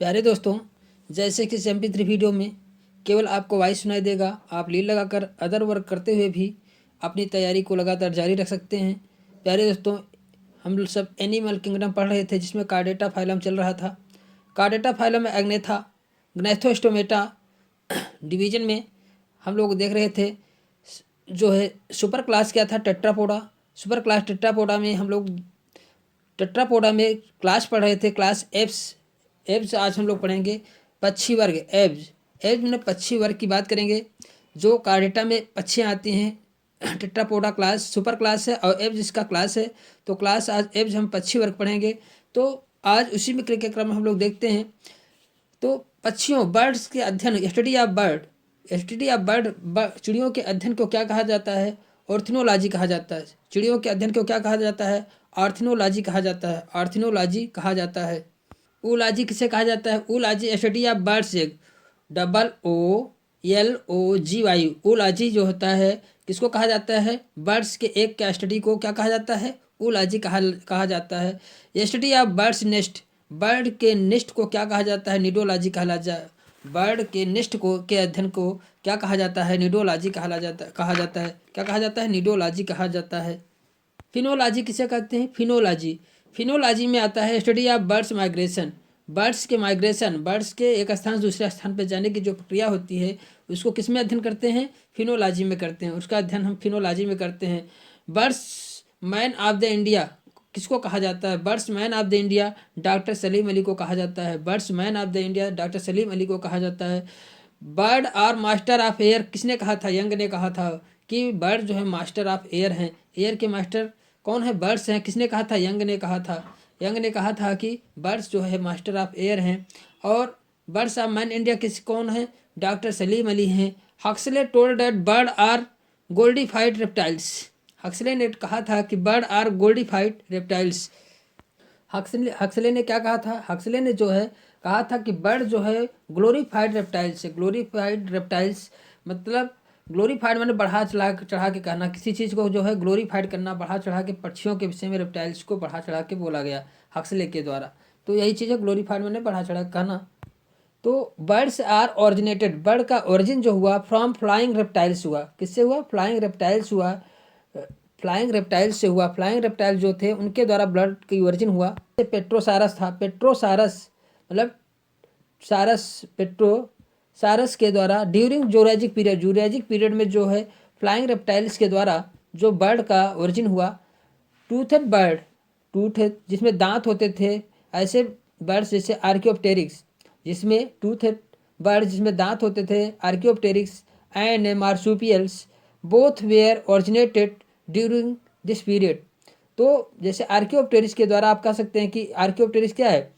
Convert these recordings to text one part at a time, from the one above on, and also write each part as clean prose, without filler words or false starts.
प्यारे दोस्तों, जैसे कि इस MP3 वीडियो में केवल आपको वॉइस सुनाई देगा, आप लीड लगाकर अदर वर्क करते हुए भी अपनी तैयारी को लगातार जारी रख सकते हैं। प्यारे दोस्तों, हम लोग सब एनिमल किंगडम पढ़ रहे थे जिसमें कार्डेटा फाइलम चल रहा था। कार्डेटा फाइलम में एग्नेथा ग्नैथोस्टोमेटा डिवीजन में हम लोग देख रहे थे जो है सुपर क्लास क्या था, टेट्रापोडा। सुपर क्लास टेट्रापोडा में हम लोग टेट्रापोडा में क्लास पढ़ रहे थे, क्लास एप्स। एब्स आज हम लोग पढ़ेंगे पक्षी वर्ग, एब्स। एब्स में पक्षी वर्ग की बात करेंगे। जो कार्डेटा में पक्षियाँ आती हैं, टेट्रापोडा क्लास सुपर क्लास है और एब्स इसका क्लास है। तो क्लास आज एब्स हम पक्षी वर्ग पढ़ेंगे। तो आज उसी में के क्रम हम लोग देखते हैं। तो पक्षियों, बर्ड्स के अध्ययन, study of bird. Study of bird, चिड़ियों के अध्ययन को क्या कहा जाता है? ऑर्थिनोलॉजी कहा जाता है। चिड़ियों के अध्ययन को क्या कहा जाता है? ऑर्थिनोलॉजी कहा जाता है। ऑर्थिनोलॉजी कहा जाता है। ऊलॉजी किसे कहा जाता है? Oology study of birds egg, OOLOGY। Oology जो होता है किसको कहा जाता है? बर्ड्स के एक का स्टडी को क्या कहा जाता है? ऊलॉजी कहा जाता है। Study of birds nest, bird के नेस्ट को क्या कहा जाता है? निडोलॉजी बर्ड के नेस्ट को के अध्ययन को क्या कहा जाता है? निडोलॉजी कहा जाता है। क्या कहा जाता है? निडोलॉजी कहा जाता है। फिनोलॉजी किसे कहते हैं? फिनोलॉजी। फिनोलॉजी में आता है study of birds migration. Birds के माइग्रेशन, बर्ड्स के एक स्थान से दूसरे स्थान पर जाने की जो प्रक्रिया होती है उसको किस में अध्ययन करते हैं? फिनोलॉजी में करते हैं। उसका अध्ययन हम फिनोलॉजी में करते हैं। Birds man of the India किसको कहा जाता है? Birds man of the India doctor Salim Ali को कहा जाता है। Birds man of the India doctor Salim Ali को कहा जाता है। बर्ड और मास्टर ऑफ एयर किसने कहा था? यंग ने कहा था कि बर्ड जो है मास्टर ऑफ एयर हैं। एयर के मास्टर कौन है? बर्ड्स हैं। किसने कहा था? यंग ने कहा था। यंग ने कहा था कि बर्ड्स जो है मास्टर ऑफ एयर हैं। और बर्ड्स ऑफ मैन इंडिया कौन है? डॉक्टर सलीम अली हैं। Huxley told that bird are glorified reptiles. Huxley ने कहा था कि bird are glorified reptiles. Huxley ने क्या कहा था? हक्सले ने जो है कहा था कि बर्ड जो है ग्लोरीफाइड रेप्टाइल्स है। ग्लोरीफाइड रेप्टाइल्स मतलब ग्लोरीफाइड मैंने बढ़ा चढ़ा के कहना, किसी चीज़ को जो है ग्लोरीफाइड करना, बढ़ा चढ़ा के। पक्षियों के विषय में रेप्टाइल्स को बढ़ा चढ़ा के बोला गया हक्सले के द्वारा। तो यही चीज़ है, ग्लोरीफाइड मैंने बढ़ा चढ़ा के कहना। तो बर्ड्स आर ओरिजिनेटेड, बर्ड का ओरिजिन जो हुआ फ्रॉम फ्लाइंग रेप्टाइल्स हुआ। किससे हुआ? फ्लाइंग रेप्टाइल्स हुआ। फ्लाइंग रेप्टाइल्स से हुआ। फ्लाइंग रेप्टाइल जो थे उनके द्वारा ब्लड की ओरिजिन हुआ। पेट्रोसारस था। पेट्रोसारस मतलब पेट्रोसारस के द्वारा during Jurassic period, Jurassic period में जो है फ्लाइंग रेप्टाइल्स के द्वारा जो बर्ड का ओरिजिन हुआ। टूथेड बर्ड, टूथ जिसमें दांत होते थे, ऐसे बर्ड्स जैसे आर्कियोप्टेरिक्स, जिसमें टूथेड बर्ड जिसमें दांत होते थे, archaeopteryx and marsupials both were originated during this period. तो जैसे आर्कियोप्टेरिक्स के द्वारा आप कह सकते हैं कि आर्कियोप्टेरिक्स क्या है?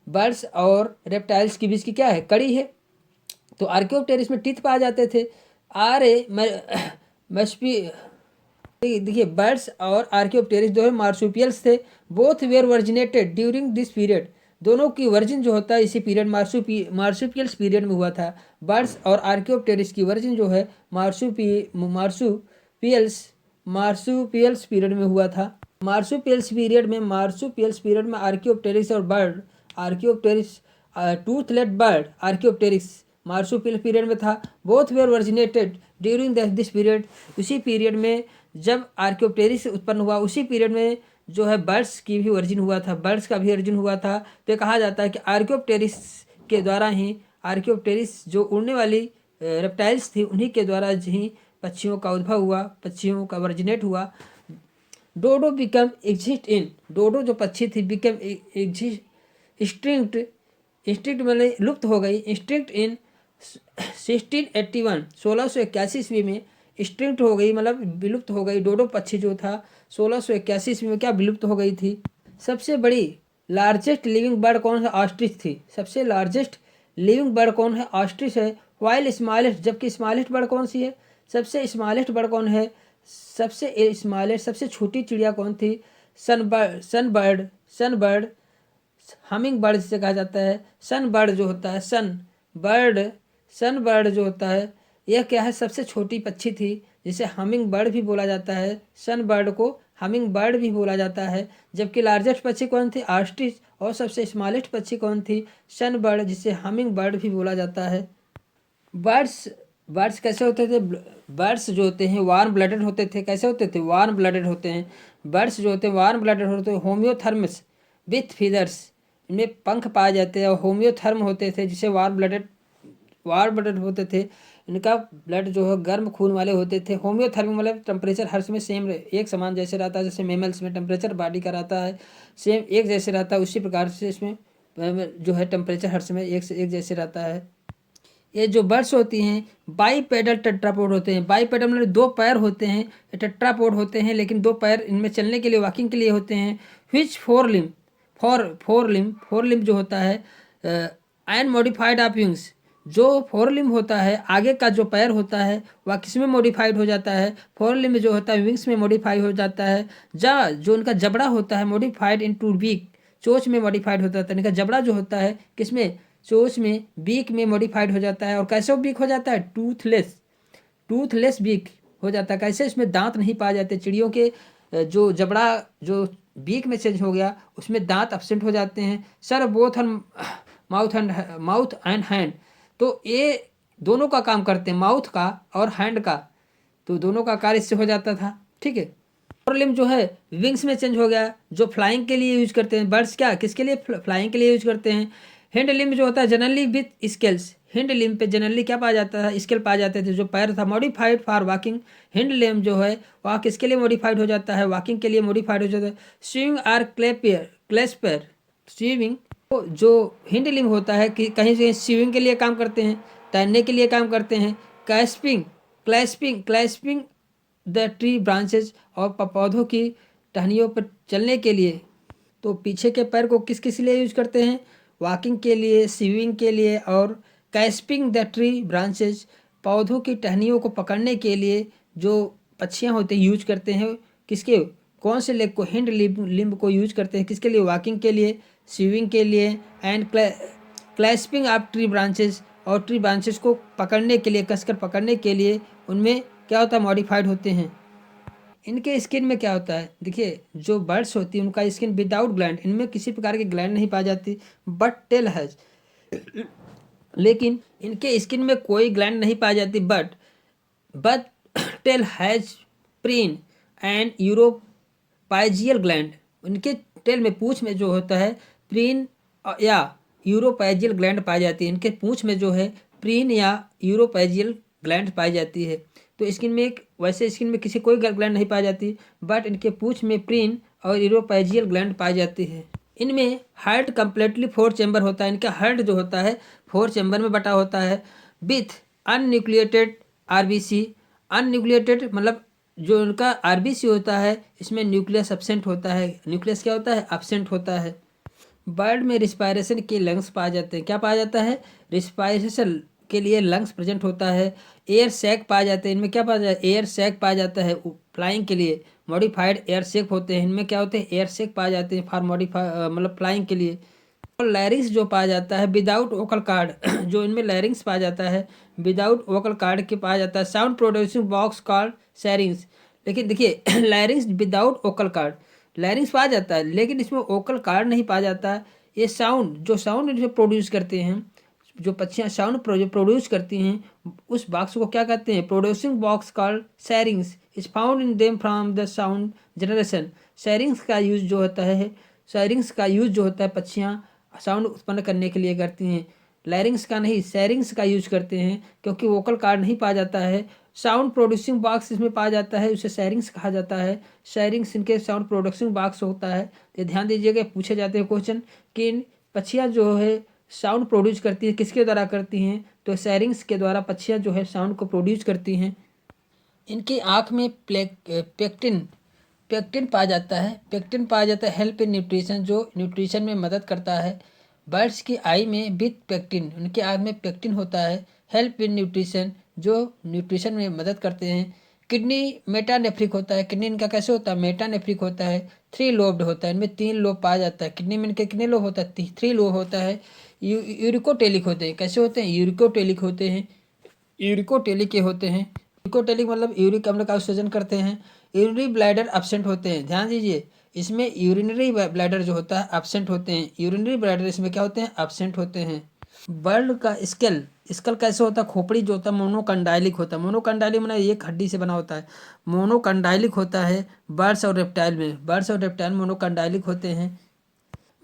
बर्ड्स और रेप्टाइल्स के बीच की क्या है? कड़ी है। तो आर्कियोप्टेरिक्स में टीथ पाए जाते थे। मस्पी देखिए, बर्ड्स और आर्कियोप्टेरिक्स जो है मार्सुपियल्स थे। Both were originated during this period, दोनों की वर्जिन जो होता है इसी पीरियड मार्सुपियल्स पीरियड में हुआ था। बर्ड्स और आर्कियोप्टेरिक्स की वर्जिन जो है मार्सुपियल्स पीरियड में हुआ था। मार्सुपियल्स पीरियड में आर्कियोप्टेरिक्स और bird, archaeopteryx toothless bird archaeopteryx marsupial period में था। Both were originated during this period, उसी पीरियड में जब आर्कियोप्टेरिक्स उत्पन्न हुआ उसी पीरियड में जो है बर्ड्स की भी ओरिजिन हुआ था, बर्ड्स का भी ओरिजिन हुआ था। तो कहा जाता है कि आर्कियोप्टेरिक्स के द्वारा ही, आर्कियोप्टेरिक्स जो उड़ने वाली रेप्टाइल्स थी उन्हीं के द्वारा ही पक्षियों का उद्भव हुआ, पक्षियों का ओरिजिनेट हुआ। डोडो बिकम एग्जिस्ट इन, डोडो जो पक्षी थी बिकम इंस्टिंक्ट मैंने लुप्त हो गई। इंस्टिंक्ट इन 1681, 1681 ईस्वी में एक्सटिंक्ट हो गई, मतलब विलुप्त हो गई। डोडो पक्षी जो था 1681 ईस्वी में क्या विलुप्त हो गई थी। सबसे बड़ी लार्जेस्ट लिविंग बर्ड कौन है? ऑस्ट्रिच थी। सबसे लार्जेस्ट लिविंग बर्ड कौन है? ऑस्ट्रिच है। वाइल स्मॉलेस्ट, जबकि स्मॉलेस्ट बर्ड कौन सी है? सबसे स्मॉलेस्ट बर्ड कौन है? सबसे स्मॉलेस्ट, सबसे छोटी चिड़िया कौन थी? सनबर्ड, हमिंग बर्ड जिसे कहा जाता है। सन बर्ड जो होता है, सन बर्ड जो होता है, यह क्या है? सबसे छोटी पक्षी थी जिसे हमिंग बर्ड भी बोला जाता है। सन बर्ड को हमिंग बर्ड भी बोला जाता है। जबकि लार्जेस्ट पक्षी कौन थी? ऑस्ट्रिच। और सबसे स्मॉलेस्ट पक्षी कौन थी? सन बर्ड, जिसे हमिंग बर्ड भी बोला जाता है। बर्ड्स बर्ड्स कैसे होते थे? बर्ड्स जो होते हैं वार्म ब्लडेड होते थे। कैसे होते थे? वार्म ब्लडेड होते हैं। बर्ड्स जो होते हैं वार्म ब्लडेड होते हैं। होम्योथर्म्स विथ फीदर्स, इनमें पंख पाए जाते हैं। और होम्योथर्म होते थे, जिसे वार्म ब्लडेड होते थे। इनका ब्लड जो है गर्म खून वाले होते थे। होम्योथर्म मतलब टेम्परेचर हर समय सेम एक समान जैसे रहता है। जैसे मेमल्स में टेम्परेचर बॉडी का रहता है सेम एक जैसे रहता है, उसी प्रकार से इसमें जो है टेम्परेचर हर समय एक से एक जैसे रहता है। ये जो बर्ड्स होती हैं बाईपेडल टेट्रापोड होते हैं। बाईपेडल मतलब दो पैर होते हैं। ये टेट्रापोड होते हैं, लेकिन दो पैर इनमें चलने के लिए, वॉकिंग के लिए होते हैं। विच फोर लिम्ब जो होता है एंड मॉडिफाइड ऑफ विंग्स, जो फोर लिम्ब होता है आगे का जो पैर होता है वह किस में मॉडिफाइड हो जाता है? फोर लिम्ब जो होता है विंग्स में मॉडिफाई हो जाता है। जो उनका जबड़ा होता है मॉडिफाइड इनटू बीक, चोंच में मॉडिफाइड होता है। इनका जबड़ा जो होता है किसमें? चोंच में, बीक में मॉडिफाइड हो जाता है। और कैसे वो बीक हो जाता है? टूथलेस बीक हो जाता है। कैसे? इसमें दांत नहीं पाए जाते। चिड़ियों के जो जबड़ा जो बीक में चेंज हो गया उसमें दांत एब्सेंट हो जाते हैं। Sir both and mouth and hand, तो ये दोनों का काम करते हैं, माउथ का और हैंड का, तो दोनों का कार्य इससे हो जाता था। ठीक है। अपर लिम्ब जो है विंग्स में चेंज हो गया, जो फ्लाइंग के लिए यूज करते हैं। बर्ड्स क्या किसके लिए? फ्लाइंग के लिए यूज करते हैं। हिंड लिम्ब जो होता है generally with scales, hind limb पे जनरली क्या पाया जाता है? स्केल पाए जाते थे। जो पैर था modified for walking, hind limb जो है वह किसके लिए मॉडिफाइड हो जाता है? वॉकिंग के लिए मॉडिफाइड हो जाता है। स्विमिंग आर क्लेस्पर, स्विमिंग, तो जो हिंड लिम्ब होता है कि कहीं से स्विमिंग के लिए काम करते हैं, तैरने के लिए काम करते हैं। क्लैस्पिंग द ट्री ब्रांचेज, और पौधों की टहनियों पर चलने के लिए। तो पीछे के पैर को किस किस लिए यूज करते हैं? वॉकिंग के लिए, स्विमिंग के लिए। और कैस्पिंग द ट्री ब्रांचेज, पौधों की टहनियों को पकड़ने के लिए जो पक्षियाँ होते हैं यूज करते हैं। किसके? कौन से लेग को? हिंड लिम्ब को यूज करते हैं किसके लिए? वॉकिंग के लिए, स्विमिंग के लिए। And clasping of tree branches, और ट्री ब्रांचेज को पकड़ने के लिए, कसकर पकड़ने के लिए उनमें क्या होता है? मॉडिफाइड होते हैं। इनके स्किन में क्या होता है? देखिए जो बर्ड्स होती है उनका स्किन विदाउट ग्लैंड, इनमें किसी प्रकार की ग्लैंड नहीं पाई जाती। बट टेल हैज, लेकिन इनके स्किन में कोई ग्लैंड नहीं पाई जाती। But tail has preen and uropygial gland, उनके टेल में, पूंछ में जो होता है प्रीन या यूरोपाइजियल ग्लैंड पाई जाती है। इनके पूंछ में जो है प्रीन या यूरोपाइजियल ग्लैंड पाई जाती है। तो स्किन में वैसे स्किन में किसी कोई ग्लैंड नहीं पाई जाती, बट इनके पूंछ में प्रीन और यूरोपाइजियल ग्लैंड पाई जाती है। इनमें हार्ट कंप्लीटली 4 चैम्बर होता है। इनका हार्ट जो होता है 4 चैम्बर में बटा होता है। विथ अनन्यूक्लिएटेड आरबीसी, अनन्यूक्लिएटेड मतलब जो उनका आरबीसी होता है इसमें न्यूक्लियस एब्सेंट होता है। न्यूक्लियस क्या होता है? एब्सेंट होता है। बर्ड में रिस्पायरेशन के लंग्स पाए जाते हैं। क्या पाया जाता है? रिस्पायरेशन के लिए लंग्स प्रेजेंट होता है। एयर सैक पाए जाते हैं। इनमें क्या पाया जाता है? एयर सैक पाया जाता है। फ्लाइंग के लिए मॉडिफाइड एयर सैक होते हैं। इनमें क्या होते हैं? एयर सैक पाए जाते हैं फॉर मॉडिफाई मतलब फ्लाइंग के लिए। और लैरिंग्स जो पाया जाता है विदाउट वोकल कार्ड जो इनमें लैरिंग्स पाया जाता है विदाउट वोकल कार्ड के पाया जाता है। साउंड प्रोड्यूसिंग बॉक्स कॉल्ड सैरिंग्स, लेकिन देखिए लैरिंग्स विदाउट वोकल कार्ड, लैरिंग्स पाया जाता है लेकिन इसमें वोकल कार्ड नहीं पाया जाता है। ये साउंड जो प्रोड्यूस करते हैं, जो पक्षियाँ साउंड प्रोड्यूस करती हैं उस बॉक्स को क्या कहते हैं? Producing box called syrinx is found in them from the sound generation. Syrinx का यूज जो होता है, सैरिंग्स का यूज जो होता है पक्षियाँ साउंड उत्पन्न करने के लिए करती हैं। लैरिंग्स का नहीं, सैरिंग्स का यूज करते हैं क्योंकि वोकल कार्ड नहीं पाया जाता है। साउंड प्रोड्यूसिंग बॉक्स इसमें पाया जाता है, उसे सैरिंग्स कहा जाता है। सैरिंग्स इनके साउंड प्रोड्यूसिंग बॉक्स होता है। तो ध्यान दीजिएगा, पूछे जाते हैं क्वेश्चन कि इन पक्षियाँ जो है साउंड प्रोड्यूस करती है किसके द्वारा करती हैं? तो सैरिंग्स के द्वारा पक्षियाँ जो है साउंड को प्रोड्यूस करती हैं। इनकी आँख में पेक्टिन पाया जाता है। पेक्टिन पाया जाता है हेल्प इन न्यूट्रिशन, जो न्यूट्रिशन में मदद करता है। बर्ड्स की आई में विथ पेक्टिन, उनके आँख में पेक्टिन होता है। हेल्प इन न्यूट्रिशन, जो न्यूट्रिशन में मदद करते हैं। किडनी मेटानेफ्रिक होता है। किडनी इनका कैसे होता है? मेटानेफ्रिक होता है। 3 लोब्ड होता है, इनमें 3 लोब पाया जाता है। किडनी में इनके कितने लोब होता है? 3 लोब होता है। यूरिकोटेलिक होते हैं। कैसे होते हैं? यूरिकोटेलिक होते हैं। यूरिकोटेलिक के होते हैं। यूरिकोटेलिक मतलब यूरिक अम्ल का उत्सर्जन करते हैं। यूरिनरी ब्लैडर एब्सेंट होते हैं, ध्यान दीजिए, इसमें यूरिनरी ब्लैडर जो होता है एब्सेंट होते हैं, यूरिनरी ब्लैडर इसमें क्या होते हैं, एब्सेंट होते हैं। बर्ड का स्केल, स्केल कैसे होता है, खोपड़ी जो होता है मोनोकंडाइलिक होता है, मोनोकंडाइलिक माने एक हड्डी से बना होता है, मोनोकंडाइलिक होता है बर्ड्स और रेप्टाइल में, बर्ड्स और रेप्टाइल मोनोकंडाइलिक होते हैं।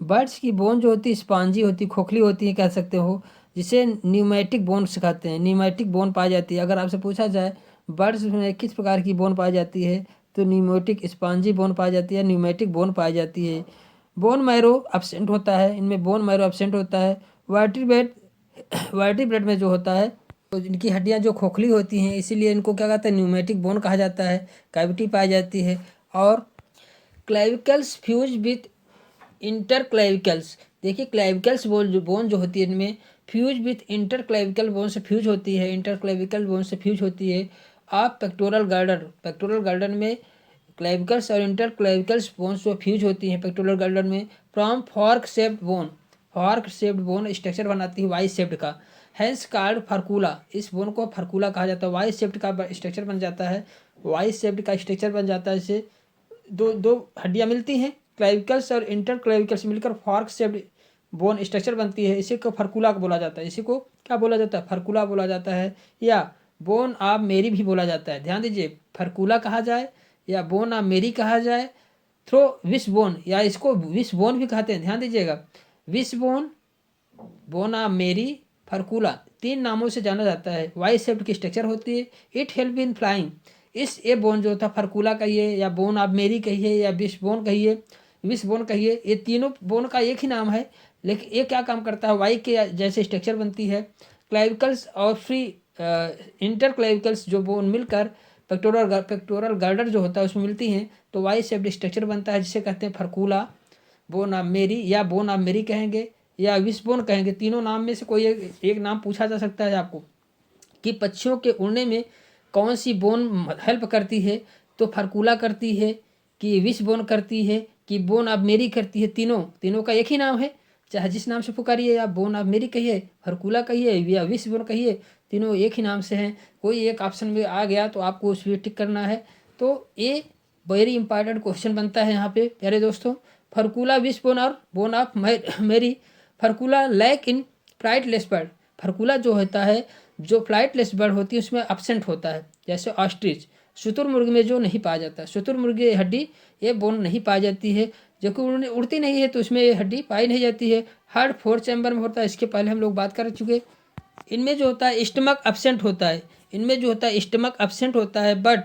बर्ड्स की बोन जो होती है स्पॉन्जी होती है, खोखली होती है कह सकते हो, जिसे न्यूमेटिक बोन सिखाते हैं, न्यूमेटिक बोन पाई जाती है। अगर आपसे पूछा जाए बर्ड्स में किस प्रकार की बोन पाई जाती है, तो न्यूमेटिक स्पॉन्जी बोन पाई जाती है, न्यूमेटिक बोन पाई जाती है। बोन मैरो एब्सेंट होता है, इनमें बोन मैरो एब्सेंट होता है। वर्टिब्रेट, वर्टिब्रेट में जो होता है तो इनकी हड्डियां जो खोखली होती हैं, इसीलिए इनको क्या कहते हैं, न्यूमेटिक बोन कहा जाता है, कैविटी पाई जाती है। और क्लेविकल्स फ्यूज विथ इंटरक्लेविकल्स, देखिए क्लेविकल्स बोन जो होती है इनमें फ्यूज विथ इंटरक्लेविकल बोन से फ्यूज होती है, इंटरक्लेविकल बोन से फ्यूज होती है। आप पेक्टोरल गार्डर, पेक्टोरल गार्डर में क्लेविकल्स और इंटरक्लेविकल्स बोन्स जो फ्यूज होती हैं पेक्टोरल गार्डर में, from fork shaped bone, fork shaped bone structure बनाती है वाई शेप्ड का, हैंस कार्ड फर्कूला, इस बोन को फर्कूला कहा जाता है, वाई शेप्ड का स्ट्रक्चर बन जाता है, वाई शेप्ड का स्ट्रक्चर बन जाता है। इससे दो दो हड्डियां मिलती हैं, क्लेविकल्स और इंटर क्लेविकल्स मिलकर फॉर्क शेप्ड बोन स्ट्रक्चर बनती है, इसी को फर्कुला बोला जाता है, इसी को क्या बोला जाता है, फर्कुला बोला जाता है, या बोन ऑफ मेरी भी बोला जाता है। ध्यान दीजिए, फर्कुला कहा जाए या बोन ऑफ मेरी कहा जाए, थ्रो विश बोन, या इसको विश बोन भी कहते हैं, ध्यान दीजिएगा, विश बोन, बोन ऑफ मेरी, फर्कुला, तीन नामों से जाना जाता है। वाई शेप्ड की स्ट्रक्चर होती है, इट हेल्प इन फ्लाइंग, इस ये बोन जो था फर्कुला कहिए या बोन ऑफ मेरी कहिए या विश बोन कहिए, विश बोन कहिए, ये तीनों बोन का एक ही नाम है, लेकिन ये क्या काम करता है, वाई के जैसे स्ट्रक्चर बनती है। क्लेविकल्स और फ्री इंटर क्लेविकल्स जो बोन मिलकर पेक्टोरल गार्डर जो होता है उसमें मिलती हैं, तो वाई शेप्ड स्ट्रक्चर बनता है, जिसे कहते हैं फर्कुला, बोन ऑफ मेरी या बोन ऑफ मेरी कहेंगे या विश बोन कहेंगे। तीनों नाम में से कोई एक नाम पूछा जा सकता है आपको कि पक्षियों के उड़ने में कौन सी बोन हेल्प करती है, तो फर्कुला करती है, कि विश बोन करती है, कि बोन ऑफ मेरी करती है, तीनों तीनों का एक ही नाम है, चाहे जिस नाम से पुकारिए, या बोन ऑफ मेरी कहिए, फर्कुला कहिए या विश बोन कहिए, तीनों एक ही नाम से हैं। कोई एक ऑप्शन में आ गया तो आपको उस पर टिक करना है। तो ये वेरी इंपॉर्टेंट क्वेश्चन बनता है यहाँ पे प्यारे दोस्तों। फर्कुला, विश बोन और बोन ऑफ मेरी। फर्कुला लैक इन फ्लाइटलेस बर्ड, फर्कुला जो होता है जो फ्लाइटलेस बर्ड होती है उसमें एब्सेंट होता है, जैसे ऑस्ट्रिच, शुतुरमुर्ग में जो नहीं पाया जाता, शुतुरमुर्ग ये हड्डी ये बोन नहीं पाई जाती है, जो कि उड़ती नहीं है तो उसमें ये हड्डी पाई नहीं जाती है। हार्ट फोर चैम्बर में होता है, इसके पहले हम लोग बात कर चुके। इनमें जो होता है स्टमक एब्सेंट होता है, इनमें जो होता है स्टमक एब्सेंट होता है, बट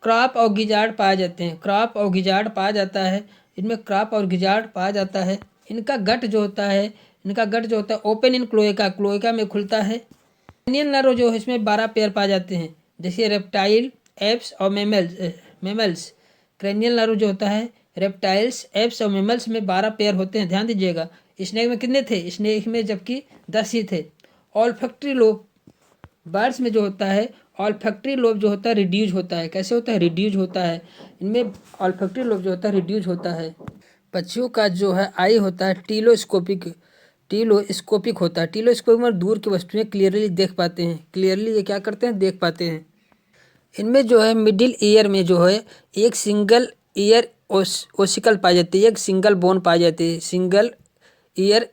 क्रॉप और गिजार्ड पाए जाते हैं, क्रॉप और गिजार्ड पाया जाता है, इनमें क्रॉप और गिजार्ड पाया जाता है। इनका गट जो होता है, इनका गट जो होता है ओपन इन क्लोएका, क्लोएका में खुलता है। क्रेनियल नर्व जो है इसमें 12 पेयर पाए जाते हैं, जैसे रेप्टाइल, एप्स और मेमल्स। क्रेनियल नर्व जो होता है रेप्टाइल्स, एप्स और मेमल्स में 12 पेयर होते हैं, ध्यान दीजिएगा। स्नेक में कितने थे, स्नेक में जबकि 10 ही थे। ऑल्फैक्टरी लोब, बर्ड्स में जो होता है ऑल्फैक्टरी लोब जो होता है रिड्यूज होता है, कैसे होता है, रिड्यूज होता है, इनमें ऑल्फैक्टरी लोब जो होता है रिड्यूज होता है। पक्षियों का जो है आई होता है टीलोस्कोपिक, टीलोस्कोपिक होता है, टीलोस्कोपिक में दूर की वस्तुएं क्लियरली देख पाते हैं, क्लियरली ये क्या करते हैं, देख पाते हैं। इनमें जो है मिडिल ईयर में जो है एक सिंगल ईयर ओसिकल पाई जाती है, एक सिंगल बोन पाई जाती है, सिंगल ईयर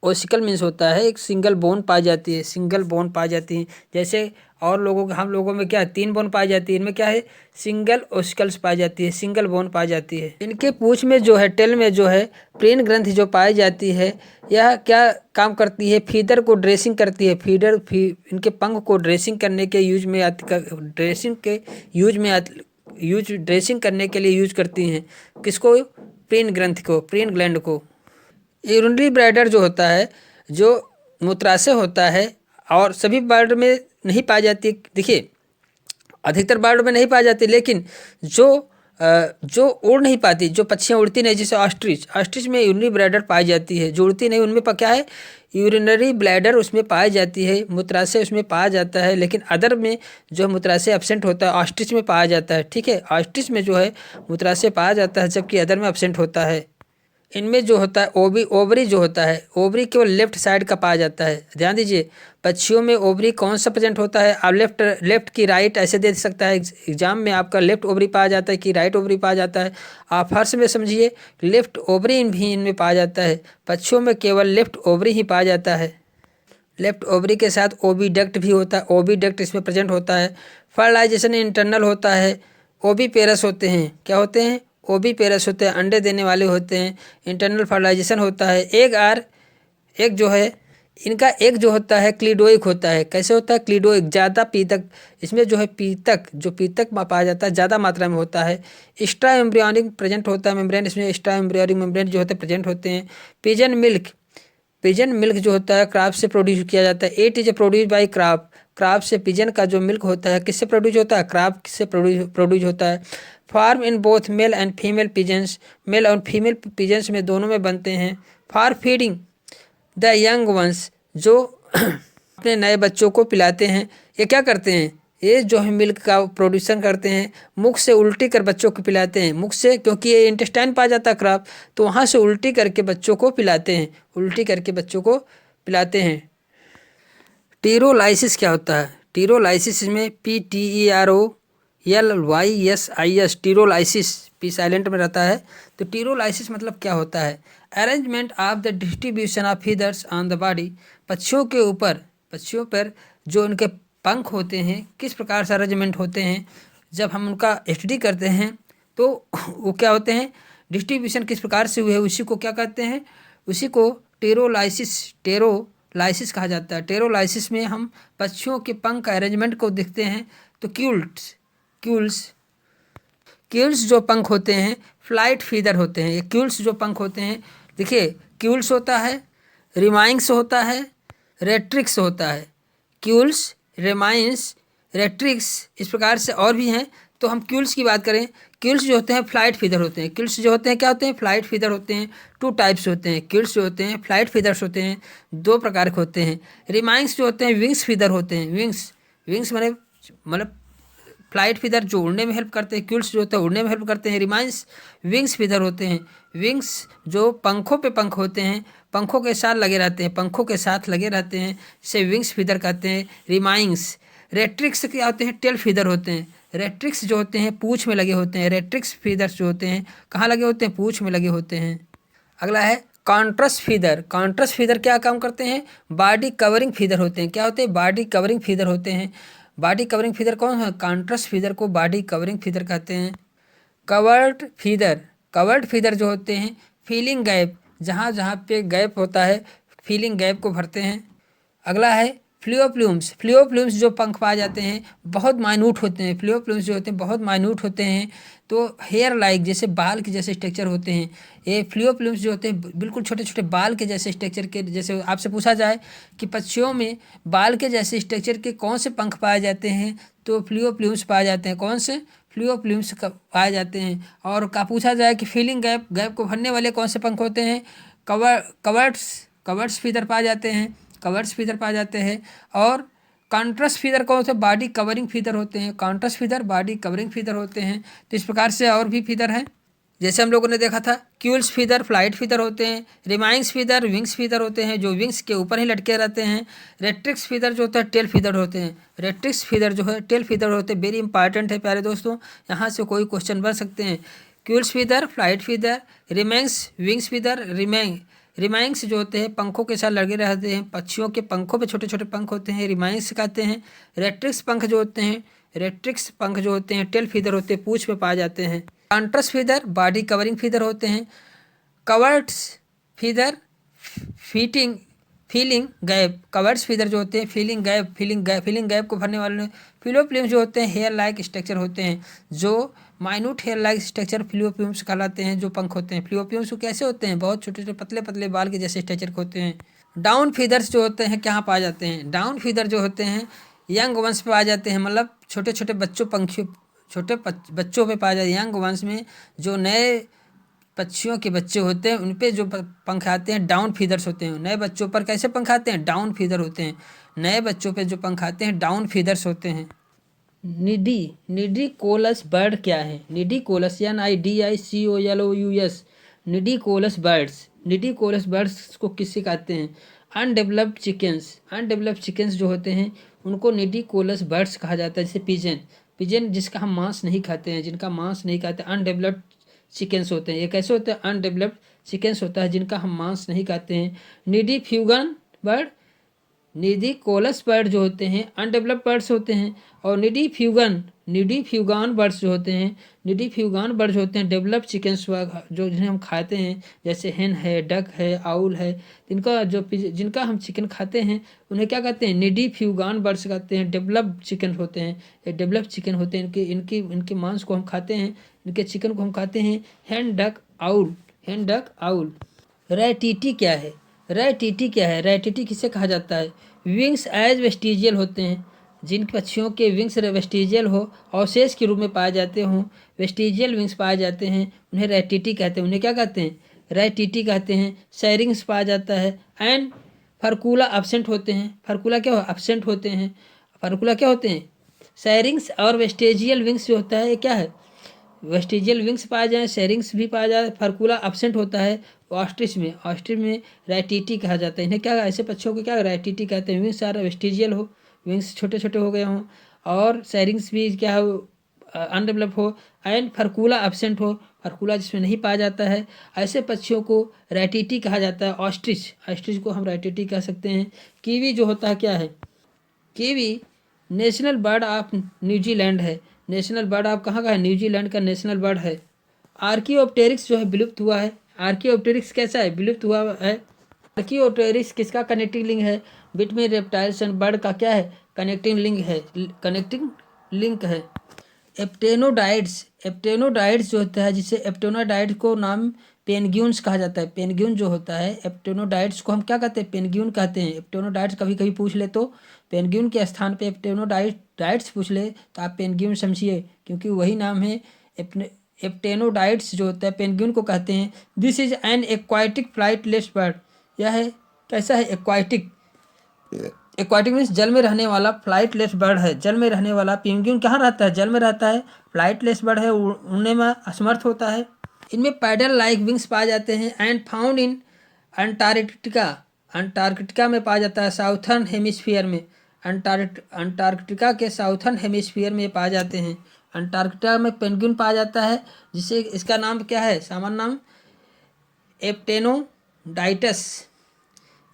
ओसिकल मीन्स होता है एक सिंगल बोन पाई जाती है, सिंगल बोन पाई जाती है। जैसे और लोगों हम लोगों में क्या है 3 बोन पाई जाती है, इनमें क्या है सिंगल ओसिकल्स पाई जाती है, सिंगल बोन पाई जाती है। इनके पूंछ में जो है टेल में जो है प्रेन ग्रंथि जो पाई जाती है, यह क्या काम करती है, फीदर को ड्रेसिंग करती है, इनके पंख को ड्रेसिंग करने के यूज में ड्रेसिंग के ड्रेसिंग करने के लिए यूज करती हैं, किसको, प्रेन ग्रंथि को, प्रेन ग्लैंड को। यूरिनरी ब्लैडर जो होता है जो मूत्राशय होता है और सभी बर्ड में नहीं पाई जाती, देखिए अधिकतर बर्ड में नहीं पाई जाती, लेकिन जो उड़ नहीं पाती, जो पक्षियाँ उड़ती नहीं, जैसे ऑस्ट्रिच में यूरिनरी ब्लैडर पाई जाती है, जो उड़ती नहीं उनमें क्या है यूरिनरी ब्लैडर उसमें पाई जाती है, मूत्राशय उसमें पाया जाता है, लेकिन अदर में जो मूत्राशय एब्सेंट होता है ऑस्ट्रिच में पाया जाता है, ठीक है, ऑस्ट्रिच में जो है मूत्राशय पाया जाता है जबकि अदर में एब्सेंट होता है। इनमें जो होता है ओवरी जो होता है, ओवरी केवल लेफ्ट साइड का पाया जाता है। ध्यान दीजिए, पक्षियों में ओवरी कौन सा प्रेजेंट होता है? आप लेफ्ट की राइट ऐसे दे सकता है एग्जाम में, आपका लेफ्ट ओवरी पाया जाता है कि राइट ओवरी पाया जाता है। आप फर्स्ट में समझिए, लेफ्ट ओवरी भी इनमें पाया जाता है। पक्षियों में केवल लेफ्ट ओवरी ही पाया जाता है। लेफ्ट ओवरी के साथ ओविडक्ट भी होता है, ओविडक्ट इसमें प्रेजेंट होता है। फर्टिलाइजेशन इंटरनल होता है। ओविपेरस होते हैं, क्या होते हैं? ओविपेरस होते हैं, अंडे देने वाले होते हैं। इंटरनल फर्टिलाइजेशन होता है। एक जो है इनका एक जो होता है क्लीडोइक होता है। कैसे होता है? क्लीडोइक, ज़्यादा पीतक। इसमें जो है पीतक पाया जाता है, ज़्यादा मात्रा में होता है। एक्स्ट्रा एम्ब्रियोनिक प्रेजेंट होता है मेम्ब्रेन, इसमें एक्स्ट्रा एम्ब्रियोनिक मेम्ब्रेन जो होते हैं प्रेजेंट होते हैं। पिजन मिल्क जो होता है क्राफ से प्रोड्यूस किया जाता है। It is produce by crop से पिजन का जो मिल्क होता है किससे प्रोड्यूस होता है? क्राफ से प्रोड्यूस होता है। Form in both male and female pigeons, male और फीमेल पिजन्स में दोनों में बनते हैं। For feeding the young ones, जो अपने नए बच्चों को पिलाते हैं, ये क्या करते हैं? ये जो है मिल्क का प्रोड्यूसन करते हैं, मुख से उल्टी कर बच्चों को पिलाते हैं। मुख से, क्योंकि ये इंटेस्टाइन पाया जाता है क्राफ, तो वहाँ से उल्टी करके बच्चों को पिलाते हैं, उल्टी करके बच्चों को पिलाते हैं। टीरोलाइसिस क्या होता है? टीरोलाइसिस में PTEROLYSIS, टीरोलाइसिस, पी साइलेंट में रहता है। तो टीरोलाइसिस मतलब क्या होता है? Arrangement of the distribution of feathers on the body, पक्षियों पर जो उनके पंख होते हैं किस प्रकार से अरेंजमेंट होते हैं, जब हम उनका स्टडी करते हैं तो वो क्या होते हैं, डिस्ट्रीब्यूशन किस प्रकार से हुए, उसी को क्या कहते हैं? उसी को टेरोलाइसिस कहा जाता है। टेरोलाइसिस में हम पक्षियों के पंख का अरेंजमेंट को देखते हैं। तो क्यूल्स जो पंख होते हैं फ्लाइट फीदर होते हैं। ये क्यूल्स जो पंख होते हैं, देखिए क्यूल्स होता है, रिमाइंग्स होता है, रेट्रिक्स होता है। क्यूल्स, रिमाइंस, रेट्रिक्स, इस प्रकार से और भी हैं। तो हम क्यूल्स की बात करें, क्यूल्स जो होते हैं फ्लाइट फीदर होते हैं। क्यूल्स जो होते हैं क्या होते हैं? फ्लाइट फीदर होते हैं। 2 टाइप्स होते हैं क्यूल्स जो होते हैं, फ्लाइट फीदर्स होते हैं, 2 प्रकार के होते हैं। रिमाइंग्स जो होते हैं विंग्स फीदर होते हैं। विंग्स मतलब फ्लाइट फीदर जो उड़ने में हेल्प करते हैं, क्यूल्स जो होते हैं उड़ने में हेल्प करते हैं। रिमाइंस विंग्स फीदर होते हैं। विंग्स जो पंखों पे पंख होते हैं, पंखों के साथ लगे रहते हैं, इसे विंग्स फीदर कहते हैं। रिमाइंग्स। रेट्रिक्स क्या होते हैं? टेल फीदर होते हैं। रेट्रिक्स जो होते हैं पूँछ में लगे होते हैं। रेट्रिक्स फीदर्स जो होते हैं कहाँ लगे होते हैं? पूँछ में लगे होते हैं। अगला है कॉन्ट्रस्ट फीदर। कॉन्ट्रस्ट फीदर क्या काम करते हैं? बॉडी कवरिंग फीदर होते हैं। क्या होते हैं? बॉडी कवरिंग फीदर होते हैं। बॉडी कवरिंग फीदर कौन है? कॉन्ट्रस्ट फीदर को बॉडी कवरिंग फीदर कहते हैं। कवर्ड फीदर जो होते हैं फीलिंग गैप, जहाँ जहाँ पे गैप होता है फीलिंग गैप को भरते हैं। अगला है फ्लियोप्लूम्स जो पंख पाए जाते हैं बहुत माइन्यूट होते हैं। फ्लियोप्लूम्स जो होते हैं बहुत माइन्यूट होते हैं, तो हेयर लाइक, जैसे बाल के जैसे स्ट्रक्चर होते हैं। ये फ्लियोप्लूम्स जो होते हैं बिल्कुल छोटे छोटे बाल के जैसे स्ट्रक्चर के। जैसे आपसे पूछा जाए कि पक्षियों में बाल के जैसे स्ट्रक्चर के कौन से पंख पाए जाते हैं, तो फ्लियोप्लूम्स पाए जाते हैं। कौन से? फ्लियोप्लूम्स पाए जाते हैं। और का पूछा जाए कि फीलिंग गैप को भरने वाले कौन से पंख होते हैं? कवर्ड्स फीदर पाए जाते हैं। कवर्ड्स फीदर पाए जाते हैं। और कॉन्ट्रस्ट फीदर कौन से? बॉडी कवरिंग फीदर होते हैं। Contrast feather body covering feather होते हैं। तो इस प्रकार से और भी फीदर हैं, जैसे हम लोगों ने देखा था क्यूल्स फीदर फ्लाइट फीदर होते हैं। रिमाइंग्स फीदर विंग्स फीदर होते हैं, जो विंग्स के ऊपर ही लटके रहते हैं। रेट्रिक्स फीदर जो होता है टेल फीदर होते हैं। रेट्रिक्स फीदर जो है टेल फीदर होते हैं। वेरी इंपॉर्टेंट है प्यारे दोस्तों, यहाँ से कोई क्वेश्चन बन सकते हैं। Quills feather, flight feather, remiges wings feather, remiges जो होते हैं पंखों के साथ लगे रहते हैं। पक्षियों के पंखों पे छोटे छोटे पंख होते हैं, रिमाइंग्स कहते हैं। रेट्रिक्स पंख जो होते हैं टेल फीदर होते हैं, पूँछ में पाए जाते हैं। Contrast feather body covering feather होते हैं। Coverts feather feeling gap, coverts feather जो होते हैं फीलिंग गैप को भरने वाले। फ्लियोप्लूम्स जो होते हैं हेयर लाइक स्ट्रक्चर होते हैं, जो माइन्यूट हेयर लाइक स्ट्रक्चर फ्लियोप्लूम्स कहलाते हैं, जो पंख होते हैं। फ्लियोप्लूम्स कैसे होते हैं? बहुत छोटे छोटे पतले पतले बाल के जैसे स्ट्रक्चर होते हैं। डाउन फीदर्स जो होते हैं कहाँ पाए जाते हैं? डाउन फीदर जो होते हैं यंग वंश पे पाए जाते हैं, मतलब छोटे छोटे छोटे बच्चों पे पाए जाते हैं। यंग वंश में जो नए पक्षियों के बच्चे होते हैं उन पे जो पंख आते हैं डाउन फीदर्स होते हैं। नए बच्चों पर कैसे पंख आते हैं? डाउन फीदर होते हैं। नए बच्चों पे जो पंख आते हैं डाउन फीदर्स होते हैं। निडिकोलस बर्ड क्या है? निडिकोलस NIDICOLOUS निडिकोलस बर्ड्स, निडिकोलस बर्ड्स को किससे कहते हैं? अनडेवलप्ड चिकन्स, अनडेवलप्ड चिकन्स जो होते हैं उनको निडिकोलस बर्ड्स कहा जाता है। जैसे पिजन, पिजन जिसका हम मांस नहीं खाते हैं, जिनका मांस नहीं खाते, अनडेवलप्ड चिकन्स होते हैं। ये कैसे होते हैं? अनडेवलप्ड चिकन्स होता है जिनका हम मांस नहीं खाते हैं। निडिफ्यूगन बर्ड, निडिकोलस बर्ड जो होते हैं अनडेवलप्ड बर्ड्स होते हैं, और निडिफ्यूगान बर्ड्स जो होते हैं, निडिफ्यूगान बर्ड्स होते हैं डेवलप्ड चिकन्स जो जिन्हें हम खाते हैं, जैसे हेन है, डक है, आउल है, जिनका हम चिकन खाते हैं उन्हें क्या कहते हैं? निडिफ्यूगान बर्ड्स कहते हैं, डेवलप्ड चिकन होते हैं। ये डेवलप्ड चिकन होते हैं, इनके मांस को हम खाते हैं, इनके चिकन को हम खाते हैं। हेन डक आउल, हेन डक आउल। रैटिटी क्या है? रैटिटी क्या है? रैटिटी किसे कहा जाता है? विंग्स एज वेस्टिजियल होते हैं, जिन पक्षियों के विंग्स वेस्टिजियल हो, अवशेष के रूप में पाए जाते हों, वेस्टिजियल विंग्स पाए जाते हैं, उन्हें रैटिटी कहते हैं। उन्हें क्या कहते हैं? रैटिटी कहते हैं। सैरिंग्स पाया जाता है। एंड फर्कुला एब्सेंट होते हैं। फर्कुला क्या हो? एब्सेंट होते हैं। फर्कुला क्या होते हैं? सैरिंग्स और वेस्टिजियल विंग्स जो होता है ये क्या है? वेस्टिजियल विंग्स पाए जाए, सैरिंग्स भी पाया जाए, फर्कुला एब्सेंट होता है। ऑस्ट्रिच में, ऑस्ट्रिच में रैटिटी कहा जाता है। इन्हें क्या, ऐसे पक्षियों को क्या रैटिटी कहते हैं? विंग्स सारा वेस्टिजियल हो, विंग्स छोटे छोटे हो गए हों, और सैरिंग्स भी क्या हो? अनडेवलप हो, एंड फर्कुला एब्सेंट हो, फर्कुला जिसमें नहीं पाया जाता है, ऐसे पक्षियों को रैटिटी कहा जाता है। ऑस्ट्रिच, ऑस्ट्रिच को हम रैटिटी कह सकते हैं। कीवी जो होता है क्या है? Kiwi national bird of New Zealand है। नेशनल बर्ड ऑफ कहाँ का है? न्यूजीलैंड का नेशनल बर्ड है। आर्कियोप्टेरिक्स जो है विलुप्त हुआ है। आर्कियोप्टेरिक्स कैसा है? विलुप्त हुआ है। आर्कियोप्टेरिक्स किसका कनेक्टिंग लिंक है? बिटवीन रेप्टाइल्स एंड बर्ड का क्या है? कनेक्टिंग लिंक है, कनेक्टिंग लिंक है। एप्टेनोडाइट्स, एप्टेनोडाइट्स जो होता है, जिसे एप्टेनोडाइट्स को नाम पेनग्यून्स कहा जाता है। पेनग्यून जो होता है, एप्टेनोडाइट्स को हम क्या कहते हैं? पेनग्यून कहते हैं। एप्टेनोडाइट्स कभी कभी पूछ ले तो पेनग्यून के स्थान पे एप्टेनोडाइट्स पूछ ले तो आप पेनग्यून समझिए, क्योंकि वही नाम है। एप्टेनोडाइट्स जो होता है पेनग्यून को कहते हैं। This is an aquatic flightless bird. यह है कैसा है? एक्वाटिक, एक्वाटिक मीन्स जल में रहने वाला, फ्लाइटलेस बर्ड है, जल में रहने वाला। पेंगुइन कहाँ रहता है? जल में रहता है। फ्लाइटलेस बर्ड है, उड़ने में असमर्थ होता है। इनमें पैडल लाइक विंग्स पाए जाते हैं। And found in Antarctica, Antarctica में पाया जाता है, साउथर्न हेमिस्फीयर में। अंटार्कटिका के साउथर्न हेमिस्फीयर में पाए जाते हैं। अंटार्कटिका में पेंगुइन पाया जाता है, जिसे इसका नाम क्या है? सामान्य नाम एप्टेनोडाइटस।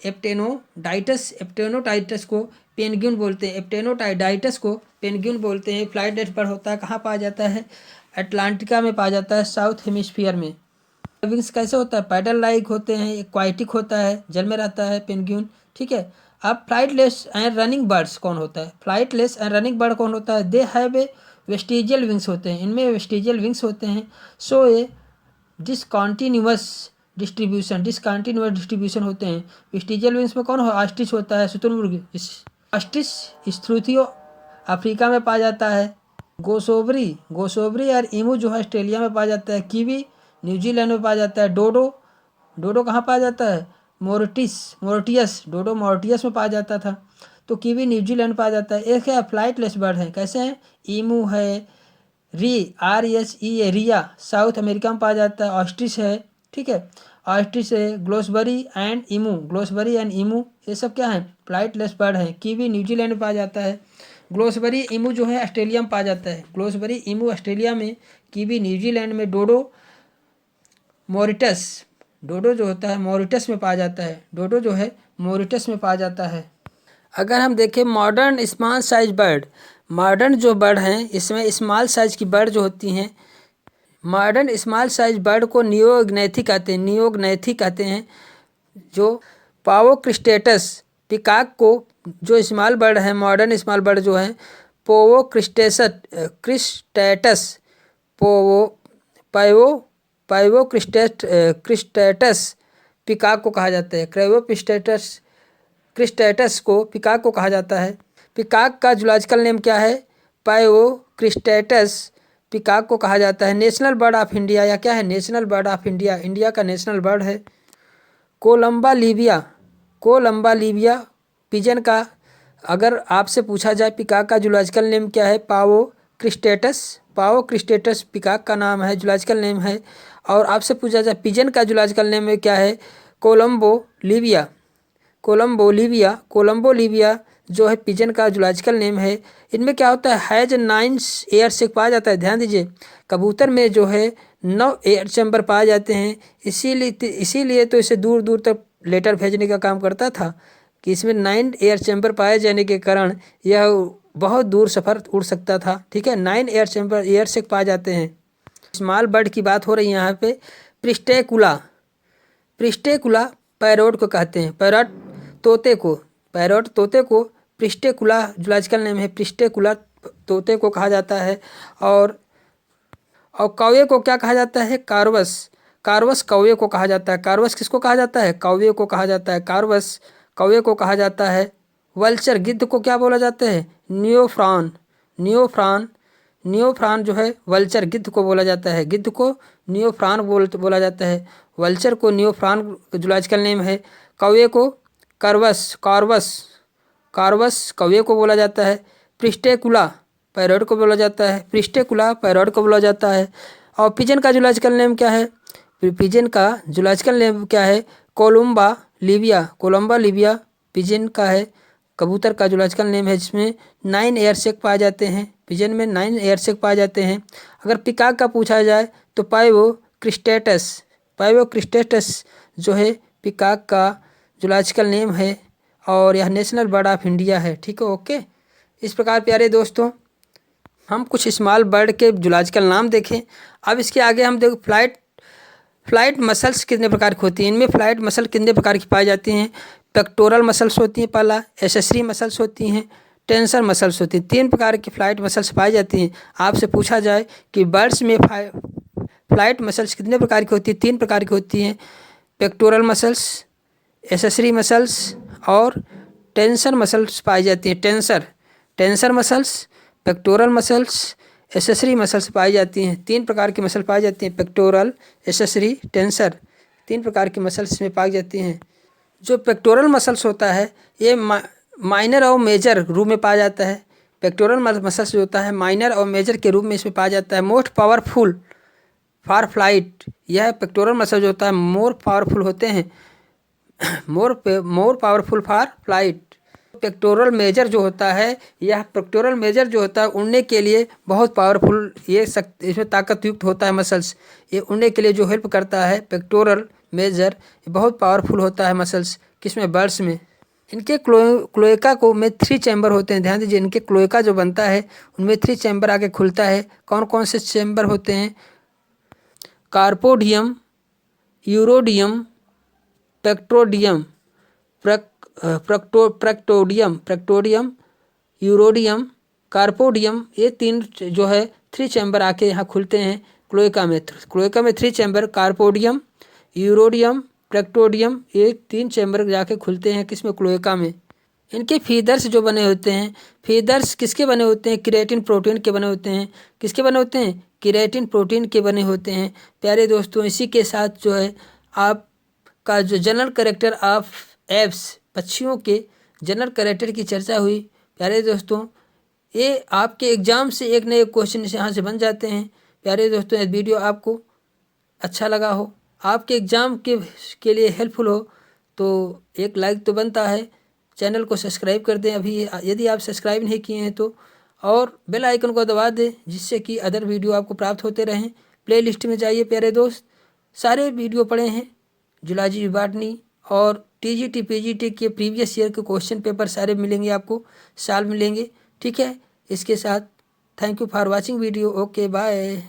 एप्टेनोडाइटस, एप्टेनोडाइटस को पेंगुइन बोलते हैं। एप्टेनोडाइटस को पेंगुइन बोलते हैं। फ्लाइटलेस बर्ड होता है, कहाँ पाया जाता है? अटलांटिका में पाया जाता है, साउथ हेमिस्फीयर में। विंग्स कैसे होता है? पैडल लाइक होते हैं, एक्वाटिक होता है, जल में रहता है पेंगुइन। ठीक है। अब फ्लाइटलेस एंड रनिंग बर्ड्स कौन होता है? फ्लाइटलेस एंड रनिंग बर्ड कौन होता है? They have a vestigial wings होते हैं, इनमें वेस्टिजियल विंग्स होते हैं। सो ए डिसकॉन्टिन्यूअस डिस्ट्रीब्यूशन, डिसकॉन्टिन्यूअस डिस्ट्रीब्यूशन होते हैं। वेस्टिजियल विंग्स में कौन हो? ऑस्ट्रिच होता है, शुतुरमुर्ग। ऑस्ट्रिच स्थ्रुथियो अफ्रीका में पाया जाता है। गोसोबरी, गोसोबरी और ईमू जो है ऑस्ट्रेलिया में पाया जाता है। कीवी न्यूजीलैंड में पाया जाता है। डोडो, डोडो कहाँ पाया जाता है? मोरिटियस, डोडो मॉरिटियस में पाया जाता था। तो कीवी न्यूजीलैंड पाया जाता है। एक है फ्लाइटलेस बर्ड है, कैसे हैं? ईमू है, RECE है, रिया, साउथ अमेरिका में पाया जाता है। ऑस्ट्रिच है, ठीक है, ऑस्ट्रिच है। ग्लोसबरी एंड ईमू, ग्लोसबरी एंड ईमू, ये सब क्या है? फ्लाइटलेस बर्ड है। कीवी न्यूजीलैंड में पाया जाता है। ग्लोसबरी ईमू जो है ऑस्ट्रेलिया में पाया जाता है। ग्लोसबरी ईमू ऑस्ट्रेलिया में, कीवी न्यूजीलैंड में। डोडो मॉरिटस, डोडो जो होता है मॉरिटस में पाया जाता है। डोडो जो है मॉरिटस में पाया जाता है। अगर हम देखें modern small size bird, modern जो बर्ड हैं इसमें स्मॉल साइज की बर्ड जो होती हैं, मॉडर्न स्मॉल साइज बर्ड को नियोग्नैथी कहते हैं, नियोग्नैथी कहते हैं। जो पावोक्रिस्टेटस, पिकॉक को जो स्मॉल बर्ड है, मॉडर्न स्मॉल बर्ड जो है, क्रिस्टेटस, पोवो पाइवो क्रिस्टेटस पिकॉक को कहा जाता है। क्रिस्टेटस को पिकॉक को कहा जाता है। पिकॉक का जूलॉजिकल नेम क्या है? क्रिस्टेटस पिकॉक को कहा जाता है। नेशनल बर्ड ऑफ इंडिया या क्या है? National bird of India, India का नेशनल बर्ड है। कोलंबा लीबिया पिजन का अगर आपसे पूछा जाए पिकॉक का जूलॉजिकल नेम क्या है? पाओ क्रिस्टेटस पिकाक का नाम है, जूलॉजिकल नेम है। और आपसे पूछा जाए पिजन का जूलॉजिकल नेम है क्या है, कोलम्बो लीबिया। कोलम्बो लीबिया जो है पिजन का जूलॉजिकल नेम है। इनमें क्या होता है, हैज 9 एयर से पाया जाता है। ध्यान दीजिए, कबूतर में जो है 9 एयर चैम्बर पाए जाते हैं, इसीलिए तो इसे दूर दूर तक लेटर भेजने का काम करता था कि इसमें 9 एयर चैम्बर पाए जाने के कारण यह बहुत दूर सफ़र उड़ सकता था। ठीक है, 9 एयर चैम्बर एयर से पाए जाते हैं। स्मॉल बर्ड की बात हो रही है यहाँ पे। प्रिस्टेकुला पैरोट को कहते हैं, पैरोट तोते को प्रिस्टेकुला जूलॉजिकल नेम है, प्रिस्टेकुला तोते को कहा जाता है। और कौवे को क्या कहा जाता है, कार्वस कौवे को कहा जाता है। कार्वस किसको कहा जाता है, कौवे को कहा जाता है, कार्वस कौवे को कहा जाता है। वल्चर गिद्ध को क्या बोला जाता है, नियोफ्रान जो है वल्चर गिद्ध को बोला जाता है, गिद्ध को नियोफ्रान बोला जाता है, वल्चर को नियोफ्रान जूलॉजिकल नेम है। कौवे को कार्वस कौवे को बोला जाता है। प्रिस्टेकुला पैरोट को बोला जाता है। और पिजन का जूलॉजिकल नेम क्या है, कोलम्बा लीबिया पिजन का है, कबूतर का जूलॉजिकल नेम है, जिसमें 9 एयर सेक पाए जाते हैं। पिजन में 9 एयर सेक पाए जाते हैं। अगर पिकाक का पूछा जाए तो पाइवो क्रिस्टेटस जो है पिकाक का जूलॉजिकल नेम है और यह नेशनल बर्ड ऑफ इंडिया है। ठीक है, ओके। इस प्रकार प्यारे दोस्तों हम कुछ स्मॉल बर्ड के जूलॉजिकल नाम देखें। अब इसके आगे हम देखो फ्लाइट मसल्स कितने प्रकार की होती हैं। इनमें फ्लाइट मसल कितने प्रकार की पाई जाती हैं। पेक्टोरल मसल्स होती हैं, पहला एसेसरी मसल्स होती हैं, टेंसर मसल्स होती हैं। 3 प्रकार की फ्लाइट मसल्स पाई जाती हैं। आपसे पूछा जाए कि बर्ड्स में फ्लाइट मसल्स कितने प्रकार की होती हैं, 3 प्रकार की होती हैं, पेक्टोरल मसल्स, एसेसरी मसल्स और टेंसर मसल्स पाई जाती हैं। Tensor muscles, pectoral muscles, accessory muscles पाई जाती हैं। 3 प्रकार की मसल पाई जाती हैं, पेक्टोरल, एसेसरी, टेंसर, 3 प्रकार की मसल्स में पाई जाती हैं। जो पेक्टोरल मसल्स होता है ये माइनर और मेजर रूप में पाया जाता है। पेक्टोरल मसल्स जो होता है माइनर और मेजर के रूप में इसमें पाया जाता है। मोस्ट पावरफुल फॉर फ्लाइट, यह पेक्टोरल मसल जो होता है मोर पावरफुल होते हैं, more powerful for flight. Pectoral major जो होता है उड़ने के लिए बहुत पावरफुल, इसमें ताकत युक्त होता है मसल्स, ये उड़ने के लिए जो हेल्प करता है पेक्टोरल मेजर, ये बहुत पावरफुल होता है मसल्स। किसमें, बर्ड्स में। इनके क्लोएका को में 3 चैम्बर होते हैं। ध्यान दीजिए, इनके क्लोएका जो बनता है उनमें 3 चैम्बर आके खुलता है। कौन कौन से चैम्बर होते हैं, कार्पोडियम, यूरोडियम, पेक्ट्रोडियम, प्रैक्टोडियम, यूरोडियम, कार्पोडियम, ये 3 जो है 3 चैम्बर आके यहाँ खुलते हैं क्लोएका में 3 चैम्बर, कार्पोडियम, यूरोडियम, प्रैक्टोडियम, ये 3 चैम्बर जाके खुलते हैं किसमें, क्लोएका में। इनके फीदर्स जो बने होते हैं, फीदर्स किसके बने होते हैं, केराटिन प्रोटीन के बने होते हैं। किसके बने होते हैं, केराटिन प्रोटीन के बने होते हैं। प्यारे दोस्तों इसी के साथ जो है आपका जो जनरल कैरेक्टर ऑफ एव्स, पक्षियों के जनरल कैरेक्टर की चर्चा हुई। प्यारे दोस्तों ये आपके एग्जाम से एक न एक क्वेश्चन यहाँ से बन जाते हैं। प्यारे दोस्तों यदि वीडियो आपको अच्छा लगा हो, आपके एग्ज़ाम के लिए हेल्पफुल हो तो एक लाइक तो बनता है। चैनल को सब्सक्राइब कर दें अभी यदि आप सब्सक्राइब नहीं किए हैं तो, और बेल आइकन को दबा दें जिससे कि अदर वीडियो आपको प्राप्त होते रहें। प्लेलिस्ट में जाइए प्यारे दोस्त, सारे वीडियो पड़े हैं, जूलॉजी, बॉटनी और टीजीटी पीजीटी के प्रीवियस ईयर के क्वेश्चन पेपर सारे मिलेंगे आपको, साल मिलेंगे। ठीक है, इसके साथ thank you for watching video. Okay bye.